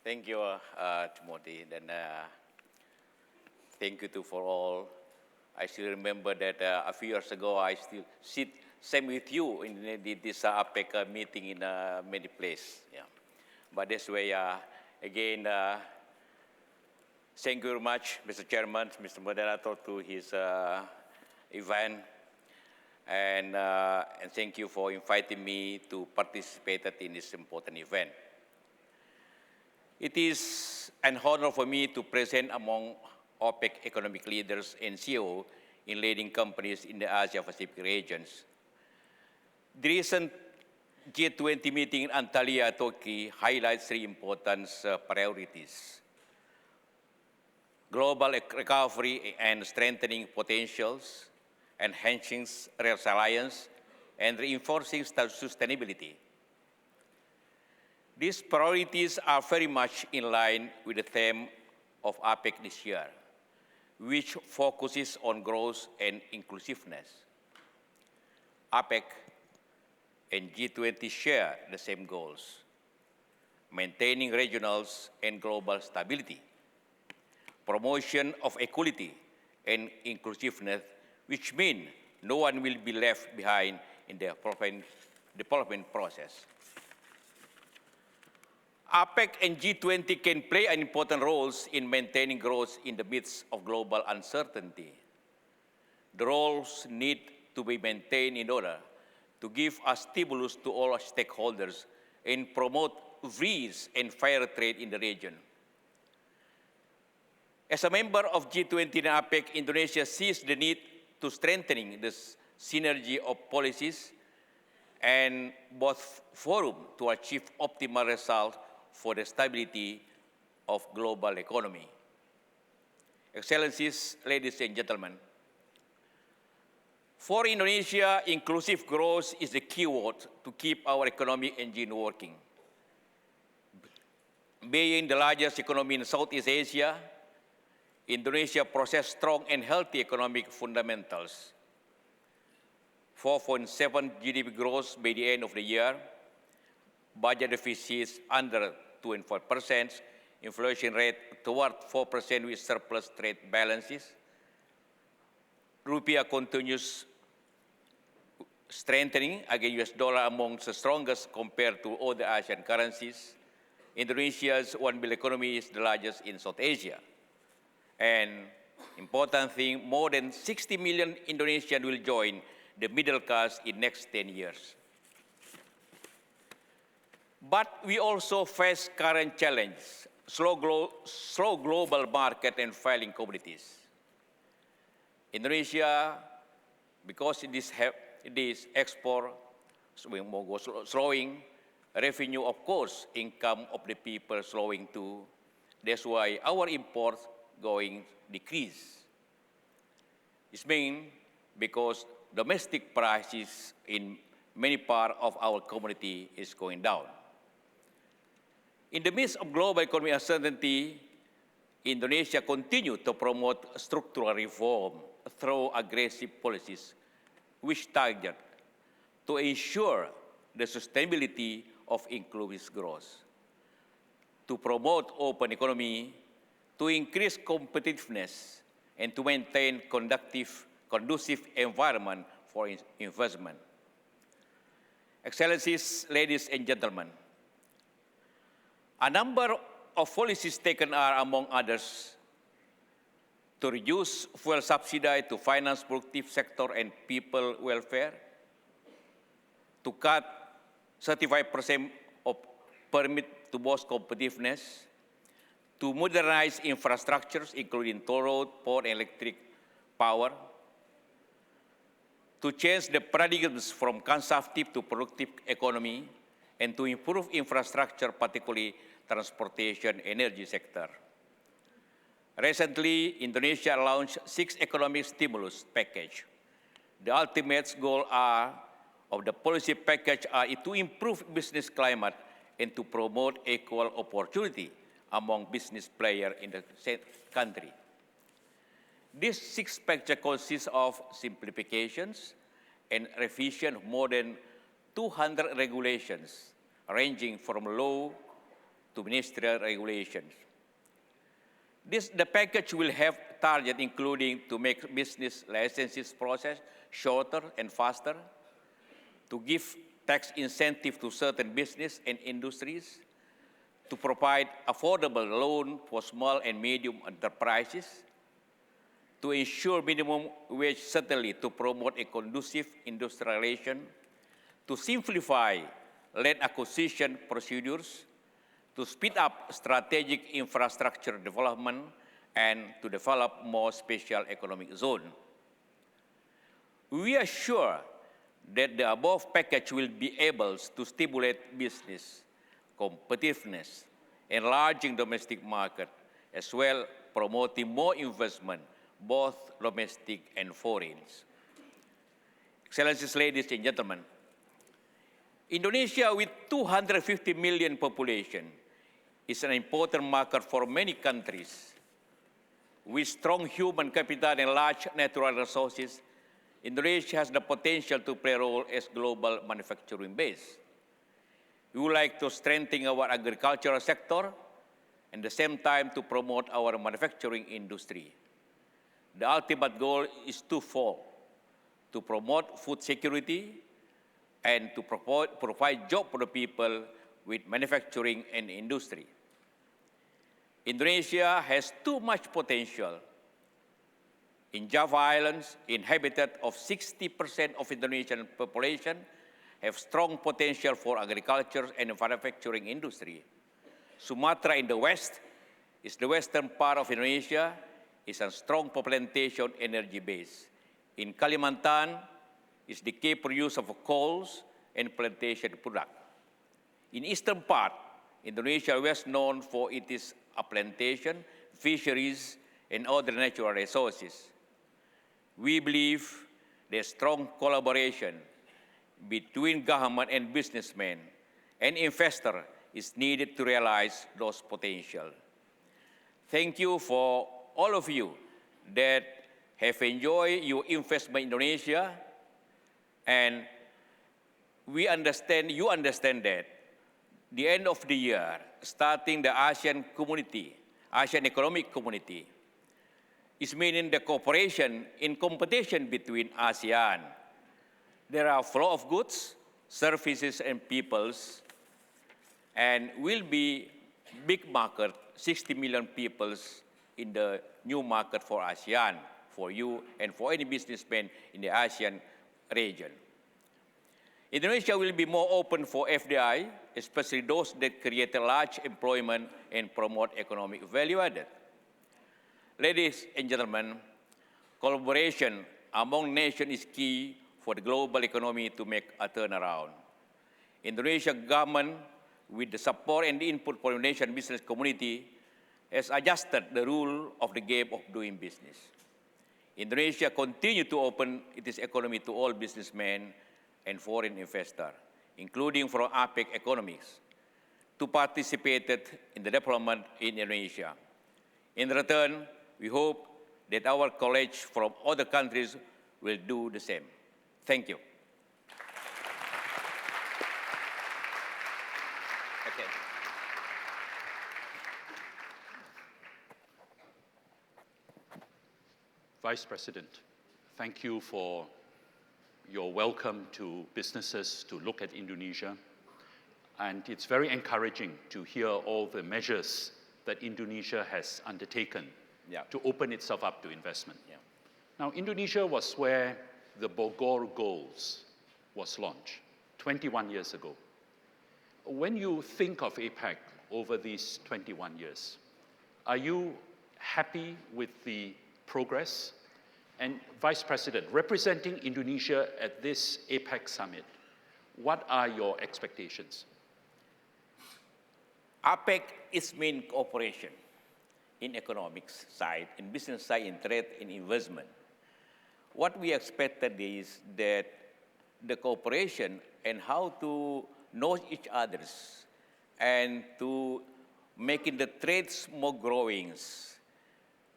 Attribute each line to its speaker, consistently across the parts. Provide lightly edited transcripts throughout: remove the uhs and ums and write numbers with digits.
Speaker 1: Thank you, Timothy. Then thank you too for all. I still remember that a few years ago, I still sit same with you in this APEC meeting in many places. Yeah. But this way, again, thank you very much, Mr. Chairman, Mr. Moderator, to his event. And thank you for inviting me to participate in this important event. It is an honor for me to present among OPEC economic leaders and CEO in leading companies in the Asia-Pacific regions. The recent G20 meeting in Antalya, Turkey highlights three important priorities: global recovery and strengthening potentials, enhancing resilience, and reinforcing sustainability. These priorities are very much in line with the theme of APEC this year, which focuses on growth and inclusiveness. APEC and G20 share the same goals: maintaining regional and global stability, promotion of equality and inclusiveness, which mean no one will be left behind in the development process. APEC and G20 can play an important role in maintaining growth in the midst of global uncertainty. The roles need to be maintained in order to give a stimulus to all stakeholders and promote free and fair trade in the region. As a member of G20 and APEC, Indonesia sees the need to strengthening the synergy of policies and both forums to achieve optimal results for the stability of global economy. Excellencies, ladies and gentlemen, for Indonesia, inclusive growth is the keyword to keep our economic engine working. Being the largest economy in Southeast Asia, Indonesia possesses strong and healthy economic fundamentals. 4.7 GDP growth by the end of the year, budget deficits under 2.4%, inflation rate toward 4% with surplus trade balances. Rupiah continues strengthening against US dollar among the strongest compared to other Asian currencies. Indonesia's 1 billion economy is the largest in South Asia. And important thing, more than 60 million Indonesians will join the middle class in next 10 years. But we also face current challenges: slow global market and failing communities. Indonesia, because this export slowing, revenue, of course, income of the people slowing too. That's why our imports going decrease. It's mean because domestic prices in many parts of our community is going down. In the midst of global economic uncertainty, Indonesia continues to promote structural reform through aggressive policies which target to ensure the sustainability of inclusive growth, to promote open economy, to increase competitiveness, and to maintain conducive environment for investment. Excellencies, ladies and gentlemen, a number of policies taken are, among others, to reduce fuel subsidy to finance productive sector and people welfare, to cut 35% of permit to boost competitiveness, to modernize infrastructures, including toll road, port, and electric power, to change the paradigms from consumptive to productive economy, and to improve infrastructure, particularly transportation, energy sector. Recently, Indonesia launched 6 economic stimulus package. The ultimate goal of the policy package are to improve business climate and to promote equal opportunity among business players in the country. This 6 package consists of simplifications and revision of more than 200 regulations, ranging from law to ministerial regulations. The package will have targets including to make business licenses process shorter and faster, to give tax incentive to certain business and industries, to provide affordable loan for small and medium enterprises, to ensure minimum wage certainty to promote a conducive industrialization, to simplify land acquisition procedures, to speed up strategic infrastructure development, and to develop more special economic zones. We are sure that the above package will be able to stimulate business, competitiveness, enlarging domestic market, as well promoting more investment, both domestic and foreign. Excellencies, ladies and gentlemen, Indonesia with 250 million population is an important market for many countries. With strong human capital and large natural resources, Indonesia has the potential to play a role as global manufacturing base. We would like to strengthen our agricultural sector and at the same time to promote our manufacturing industry. The ultimate goal is twofold: to promote food security and to provide jobs for the people with manufacturing and industry. Indonesia has too much potential. In Java Islands, inhabited of 60% of Indonesian population, have strong potential for agriculture and manufacturing industry. Sumatra in the west is the western part of Indonesia, is a strong plantation energy base. In Kalimantan is the key producer of coals and plantation product. In eastern part, Indonesia is known for its plantation, fisheries, and other natural resources. We believe that strong collaboration between government and businessmen and investors is needed to realize those potential. Thank you for all of you that have enjoyed your investment in Indonesia, and you understand that the end of the year, starting the ASEAN Economic Community, is meaning the cooperation in competition between ASEAN. There are flow of goods, services, and peoples, and will be big market, 60 million peoples in the new market for ASEAN, for you and for any businessman in the ASEAN region. Indonesia will be more open for FDI, especially those that create a large employment and promote economic value added. Ladies and gentlemen, collaboration among nations is key for the global economy to make a turnaround. Indonesia government, with the support and the input from the Indonesian business community, has adjusted the rule of the game of doing business. Indonesia continues to open its economy to all businessmen and foreign investors, including from APEC economies, to participate in the development in Indonesia. In return, we hope that our colleagues from other countries will do the same. Thank you. Okay.
Speaker 2: Vice President, thank you for your welcome to businesses to look at Indonesia. And it's very encouraging to hear all the measures that Indonesia has undertaken to open itself up to investment. Now, Indonesia was where the Bogor Goals was launched 21 years ago. When you think of APEC over these 21 years, are you happy with the progress? And Vice President, representing Indonesia at this APEC summit, what are your expectations?
Speaker 1: APEC is mean cooperation in economics side, in business side, in trade, in investment. What we expected is that the cooperation and how to know each others and to making the trades more growing,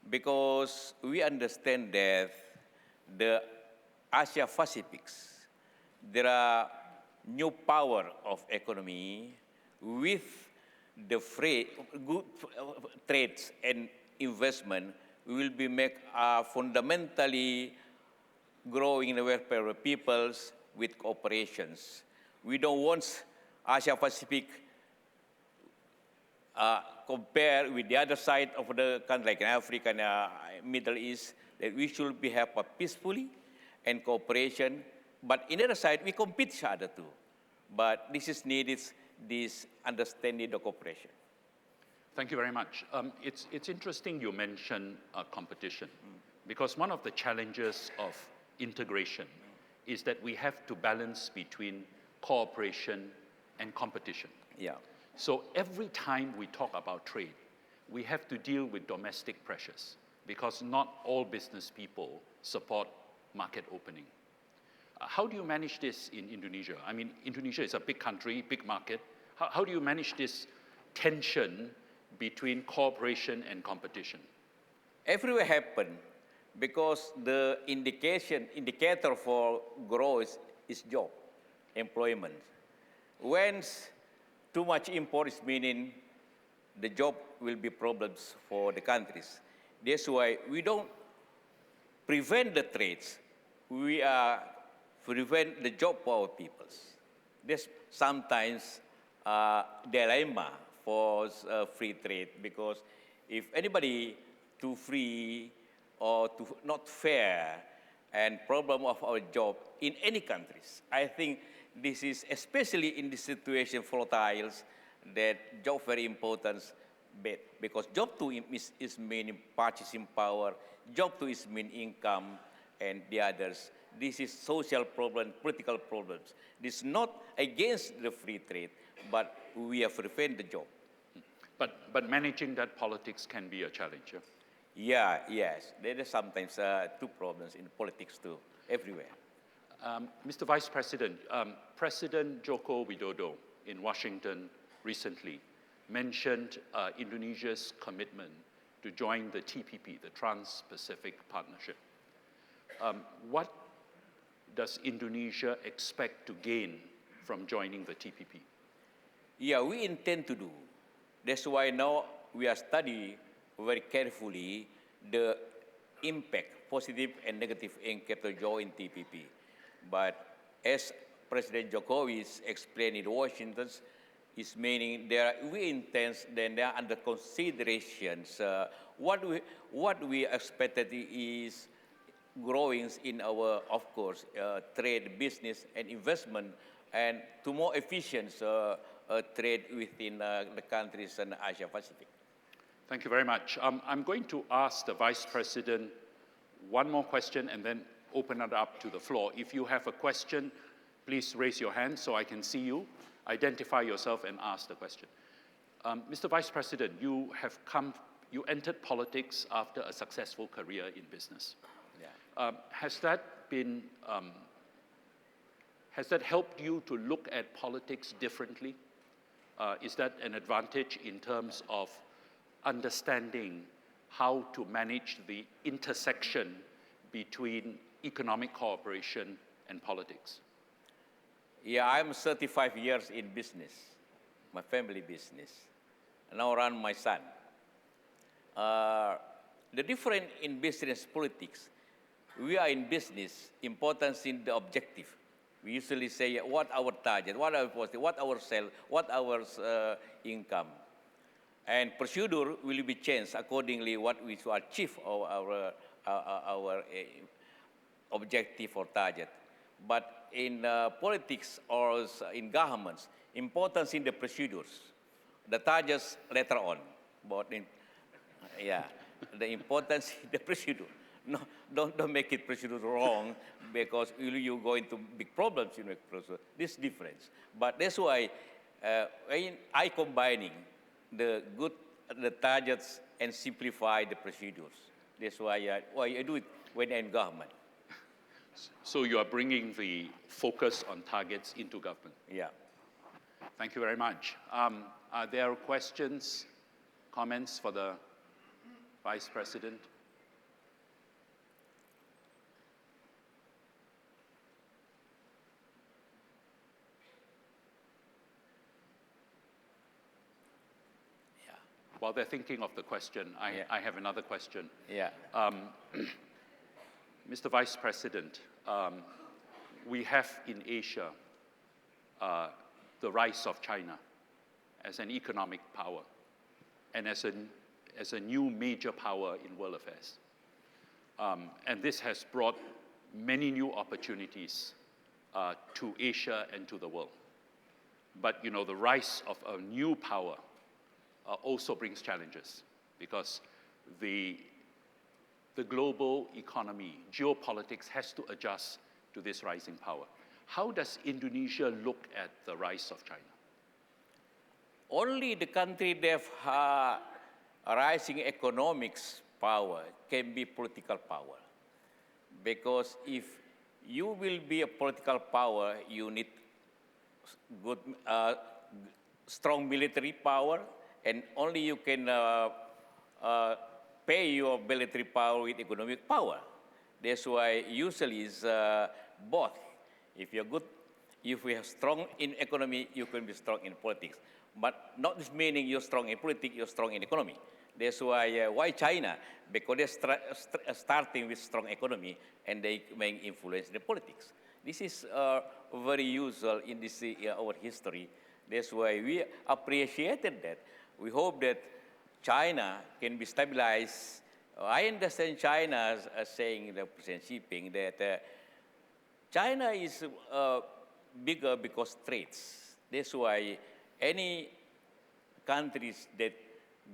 Speaker 1: because we understand that the Asia Pacifics, there are new power of economy with the good trades and investment will be make fundamentally growing the welfare of peoples with cooperations. We don't want Asia Pacific compare with the other side of the country, like in Africa and Middle East, that we should be have a peacefully and cooperation. But in the other side, we compete each other too. But this is needed, this understanding the cooperation.
Speaker 2: Thank you very much. It's interesting you mention competition, because one of the challenges of integration is that we have to balance between cooperation and competition.
Speaker 1: Yeah.
Speaker 2: So every time we talk about trade, we have to deal with domestic pressures, because not all business people support market opening. How do you manage this in Indonesia? I mean, Indonesia is a big country, big market. How do you manage this tension between cooperation and competition?
Speaker 1: Everywhere happen because the indicator for growth is job, employment. When too much import is meaning the job will be problems for the countries. That's why we don't prevent the trades. We prevent the job for our peoples. There's sometimes dilemma for free trade, because if anybody too free or too not fair and problem of our job in any countries, I think this is especially in this situation volatiles that job very important, because job too is meaning purchasing power, job too is mean income and the others. This is social problem, political problems. This is not against the free trade, but we have prevent the job.
Speaker 2: But managing that politics can be a challenge.
Speaker 1: Yeah, yes. There are sometimes two problems in politics too, everywhere.
Speaker 2: Mr. Vice President, President Joko Widodo in Washington recently mentioned Indonesia's commitment to join the TPP, the Trans-Pacific Partnership. What does Indonesia expect to gain from joining the TPP?
Speaker 1: Yeah, we intend to do. That's why now we are studying very carefully the impact, positive and negative impact to join TPP. But as President Jokowi explained in Washington, is meaning we intend, then they are under considerations. What we expected is growing in our, of course, trade, business, and investment, and to more efficient trade within the countries in Asia Pacific.
Speaker 2: Thank you very much. I'm going to ask the Vice President one more question and then open it up to the floor. If you have a question, please raise your hand so I can see you, identify yourself and ask the question. Mr. Vice President, you entered politics after a successful career in business. Yeah. Has that helped you to look at politics differently? Is that an advantage in terms of understanding how to manage the intersection between economic cooperation and politics?
Speaker 1: Yeah, I'm 35 years in business, my family business. I now run my son. The difference in business politics, we are in business, importance in the objective. We usually say what our target, what our positive, what our sale, what our income. And procedure will be changed accordingly what we to achieve our objective or target. But in politics or in governments, importance in the procedures, the targets later on. But the importance in the procedure. No, don't make it procedure wrong, because you go into big problems in the procedure. This difference. But that's why I combining the targets and simplify the procedures. That's why I do it when I'm in government.
Speaker 2: So you are bringing the focus on targets into government?
Speaker 1: Yeah.
Speaker 2: Thank you very much. Are there questions, comments for the Vice President? While they're thinking of the question, I have another question.
Speaker 1: Yeah.
Speaker 2: Mr. Vice President, we have in Asia the rise of China as an economic power and as a new major power in world affairs. And this has brought many new opportunities to Asia and to the world. But you know, the rise of a new power also brings challenges because the global economy, geopolitics has to adjust to this rising power. How does Indonesia look at the rise of China?
Speaker 1: Only the country that have a rising economics power can be political power. Because if you will be a political power, you need good, strong military power, and only you can pay your military power with economic power. That's why usually it's both. If you're good, if we are strong in economy, you can be strong in politics. But not this meaning you're strong in politics, you're strong in economy. That's why China? Because they're starting with strong economy and they may influence the politics. This is very usual in this our history. That's why we appreciated that. We hope that China can be stabilized. I understand China as saying, the President Xi Jinping, that China is bigger because trades. That's why any countries that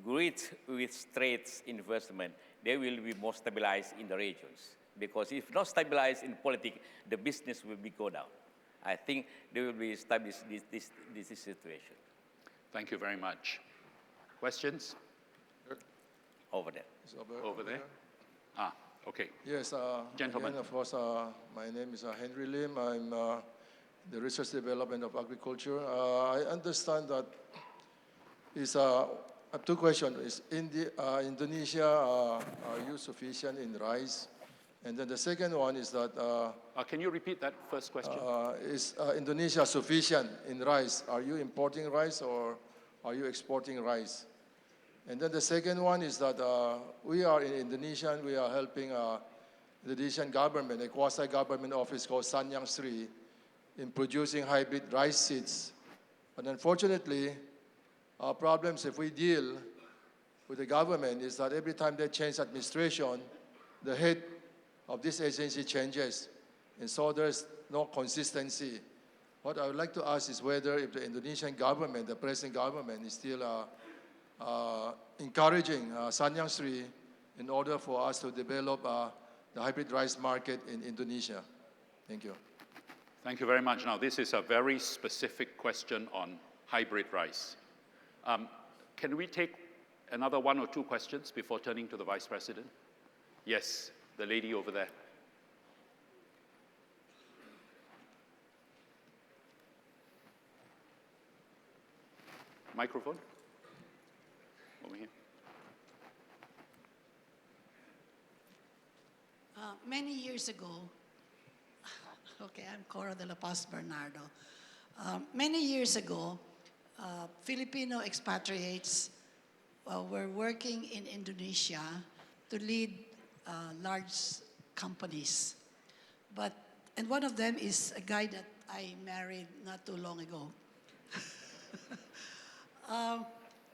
Speaker 1: great with trades investment, they will be more stabilized in the regions. Because if not stabilized in politics, the business will be go down. I think they will be established this situation.
Speaker 2: Thank you very much. Questions?
Speaker 1: Over there.
Speaker 2: Over there? Ah, okay.
Speaker 3: Yes,
Speaker 2: Gentlemen.
Speaker 3: again, of course, my name is Henry Lim. I'm the Research Development of Agriculture. I understand that I have two questions. Is Indonesia, are you sufficient in rice? And then the second one is that...
Speaker 2: can you repeat that first question?
Speaker 3: Is Indonesia sufficient in rice? Are you importing rice or are you exporting rice? And then the second one is that we are in Indonesia and we are helping the Indonesian government, a quasi-government office called Sanyang Sri, in producing hybrid rice seeds. But unfortunately, our problems if we deal with the government is that every time they change administration, the head of this agency changes. And so there's no consistency. What I would like to ask is whether if the Indonesian government, the present government, is still encouraging Sanyang Sri in order for us to develop the hybrid rice market in Indonesia. Thank you.
Speaker 2: Thank you very much. Now, this is a very specific question on hybrid rice. Can we take another one or two questions before turning to the Vice President? Yes, the lady over there. Microphone? Over here.
Speaker 4: Many years ago, okay, I'm Cora de la Paz Bernardo. Many years ago, Filipino expatriates were working in Indonesia to lead large companies. And one of them is a guy that I married not too long ago.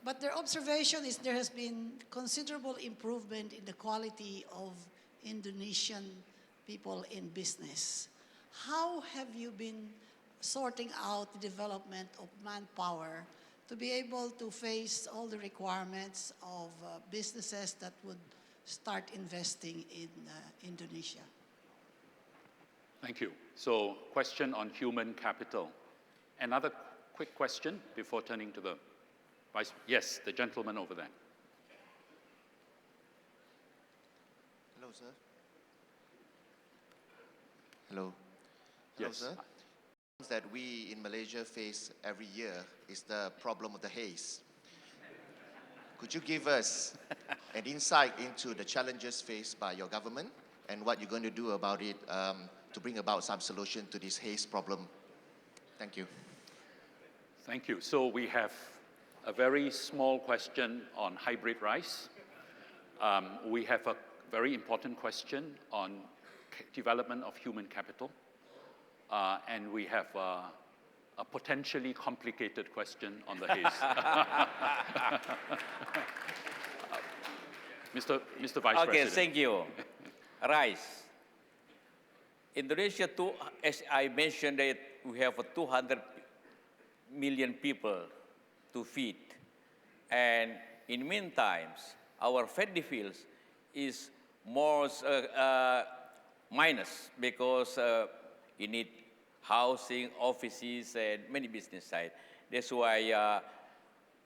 Speaker 4: But their observation is there has been considerable improvement in the quality of Indonesian people in business. How have you been sorting out the development of manpower to be able to face all the requirements of businesses that would start investing in Indonesia?
Speaker 2: Thank you. So, question on human capital. Another quick question before turning to the Vice. Yes, the gentleman over there.
Speaker 5: Hello, sir. Hello.
Speaker 2: Yes.
Speaker 5: Hello, sir. That we in Malaysia face every year is the problem of the haze. Could you give us an insight into the challenges faced by your government and what you're going to do about it to bring about some solution to this haze problem? Thank you.
Speaker 2: Thank you. So we have a very small question on hybrid rice. We have a very important question on development of human capital. And we have a potentially complicated question on the haze. Mr. Vice
Speaker 1: Okay,
Speaker 2: President.
Speaker 1: thank you. Rice. Indonesia, as I mentioned, that we have 200 million people to feed. And in the meantime, our fatty fields is more minus because you need housing, offices, and many business sites. That's why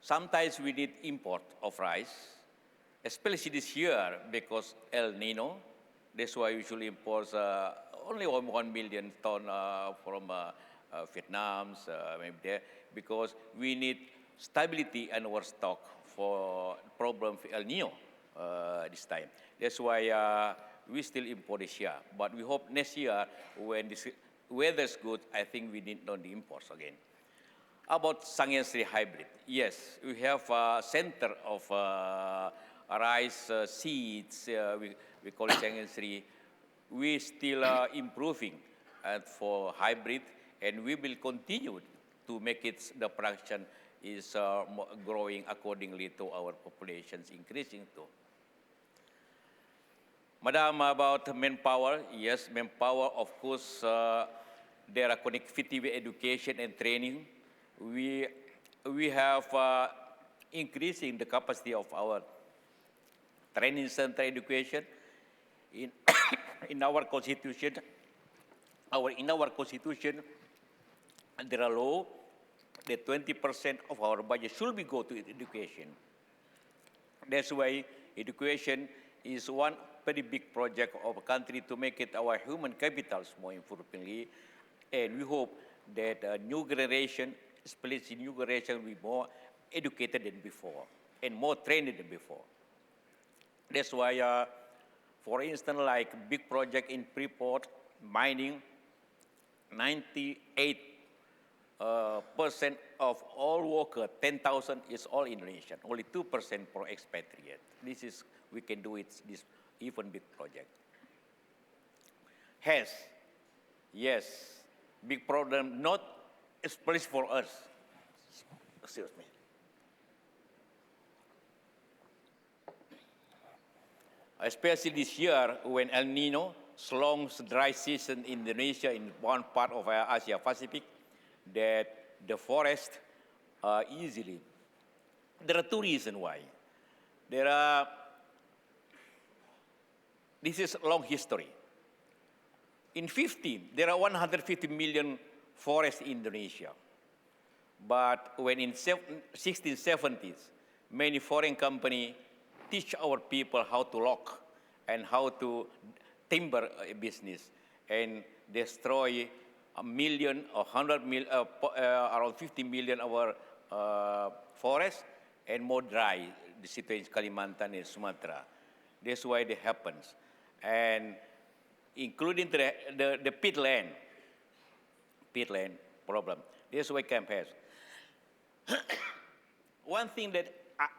Speaker 1: sometimes we need import of rice, especially this year because El Nino. That's why we should import only 1 million ton from Vietnam, maybe there, because we need stability in our stock for problem for El Nino this time. That's why we still import this year. But we hope next year, when this weather's good, I think we need not the imports again. About Shangri-La hybrid, yes, we have a center of rice seeds. We call it Shangri-La. We still improving for hybrid, and we will continue to make it the production is growing accordingly to our populations increasing too. Madam, about manpower, yes, manpower, of course, there are connectivity with education and training. We have increasing the capacity of our training center education. In our constitution, there are law that 20% of our budget should be go to education. That's why education is one very big project of a country to make it our human capitals more importantly. And we hope that a new generation, especially new generation, will be more educated than before and more trained than before. That's why, for instance, like big project in Freeport, mining, 98% of all workers, 10,000 is all Indonesian. Only 2% for expatriate. This is, we can do it, this even big project. Has, yes, big problem, not especially for us. Excuse me. Especially this year when El Nino, long dry season in Indonesia in one part of Asia Pacific, that the forest easily. There are two reasons why. This is a long history. In 15, there are 150 million forests in Indonesia. But when in 1670s, many foreign companies teach our people how to log and how to timber a business and destroy 1 million or 100 million, around 50 million our forests and more dry, the situation in Kalimantan and Sumatra. That's why it happens. And including the peatland problem. That's why camp has. One thing that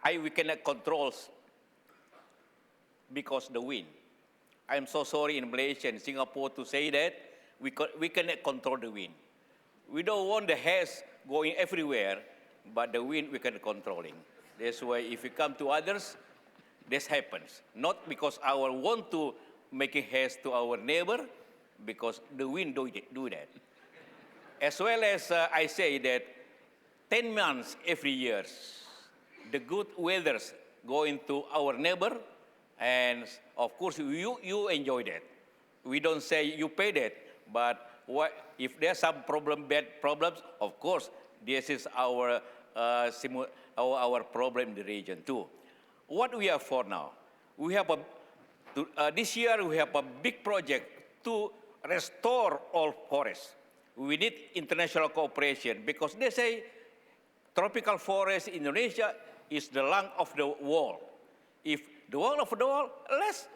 Speaker 1: we cannot control because the wind. I'm so sorry in Malaysia and Singapore to say that we cannot control the wind. We don't want the haze going everywhere, but the wind we can controlling. That's why if we come to others, this happens. Not because our want to make a haze to our neighbor, because the wind do that. As well as I say that 10 months every year, the good weathers going to our neighbor, and of course you enjoy that. We don't say you pay that, but if there's some bad problems, of course this is our problem in the region too. What we have for now, we have this year we have a big project to restore all forests. We need international cooperation because they say tropical forest in Indonesia is the lung of the world. If the whole of the world, let's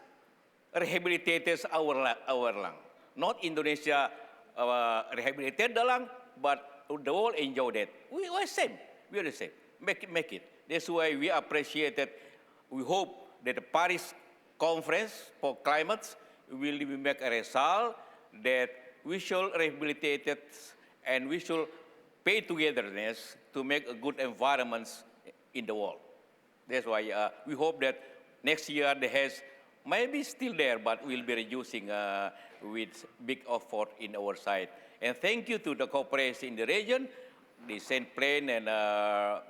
Speaker 1: rehabilitate our lung. Not Indonesia rehabilitate the lung, but the world enjoy that. We are the same. We are the same. make it. That's why we appreciate that. We hope that the Paris Conference for Climate will make a result that we should rehabilitate it and we should pay togetherness to make a good environments in the world. That's why we hope that next year the haze might be still there, but we'll be reducing with big effort in our side. And thank you to the cooperation in the region. They sent plane and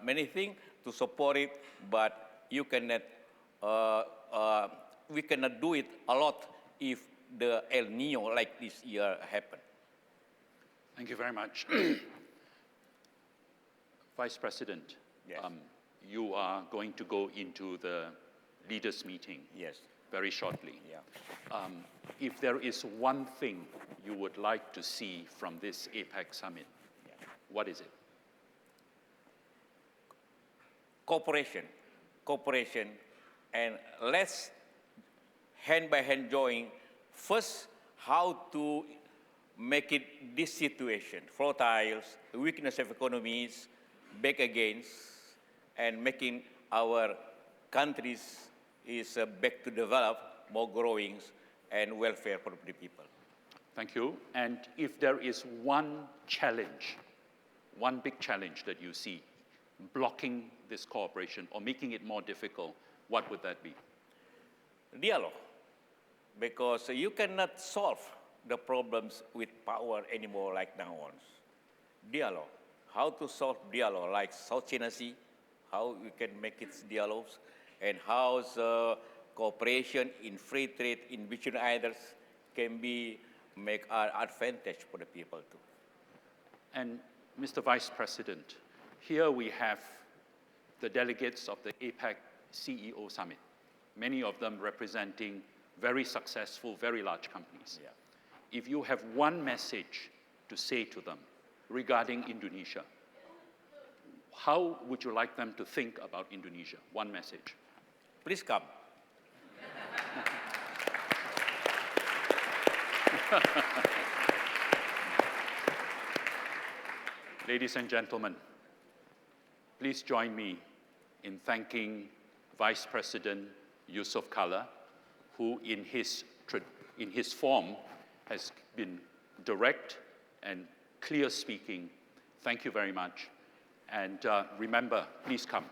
Speaker 1: many things to support it, but you cannot, we cannot do it a lot if the El Nino like this year happen.
Speaker 2: Thank you very much. Vice President,
Speaker 1: Yes.
Speaker 2: You are going to go into the leaders' meeting
Speaker 1: Yes.
Speaker 2: very shortly.
Speaker 1: Yeah.
Speaker 2: If there is one thing you would like to see from this APEC summit, what is it?
Speaker 1: Cooperation, and let's hand by hand join first how to make it this situation, volatiles, weakness of economies, back against, and making our countries is back to develop, more growing, and welfare for the people.
Speaker 2: Thank you. And if there is one challenge, one big challenge that you see blocking this cooperation or making it more difficult, what would that be?
Speaker 1: Dialogue, because you cannot solve the problems with power anymore like now on. Dialogue, how to solve dialogue like South China Sea, how we can make it dialogues, and how the cooperation in free trade in between others can be make our advantage for the people too.
Speaker 2: And Mr. Vice President, here we have the delegates of the APEC CEO Summit, many of them representing very successful, very large companies.
Speaker 1: Yeah.
Speaker 2: If you have one message to say to them regarding Indonesia, how would you like them to think about Indonesia? One message.
Speaker 1: Please come.
Speaker 2: Ladies and gentlemen, please join me in thanking Vice President Yusuf Kala, who in his form has been direct and clear speaking. Thank you very much. And remember, please come.